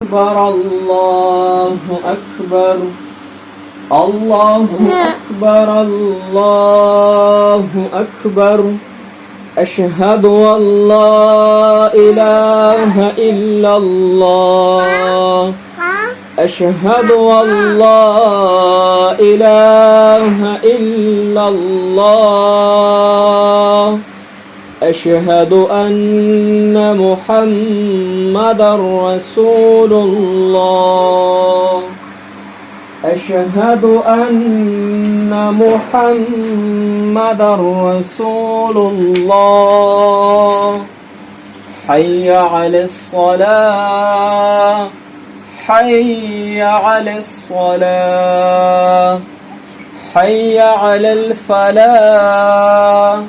أكبر الله أكبر الله أكبر الله أكبر أشهد أن لا إله إلا الله أشهد أن لا إله إلا الله أشهد أن محمدا رسول الله أشهد أن محمدا رسول الله حي على الصلاة حي على الصلاة حي على الفلاح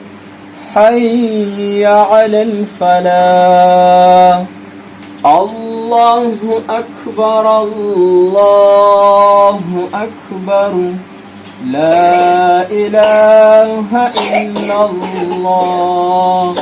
حي على الفلاح الله أكبر الله أكبر لا إله إلا الله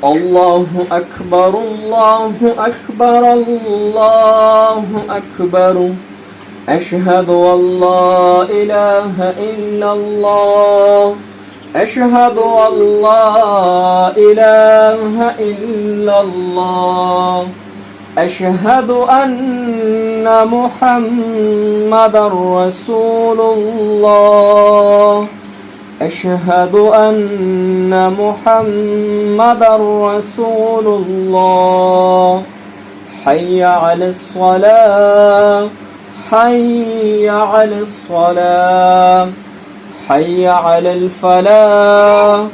الله أكبر الله أكبر الله أكبر أشهد أن لا إله إلا الله أشهد أن لا إله إلا الله أشهد أن محمدا رسول الله أشهد أن محمدا رسول الله حي على الصلاة حي على الصلاة حي على الفلاح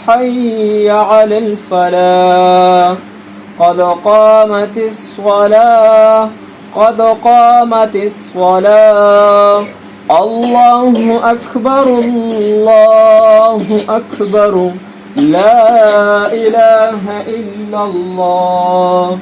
حي على الفلاح قد قامت الصلاة قد قامت الصلاة الله أكبر الله أكبر لا إله إلا الله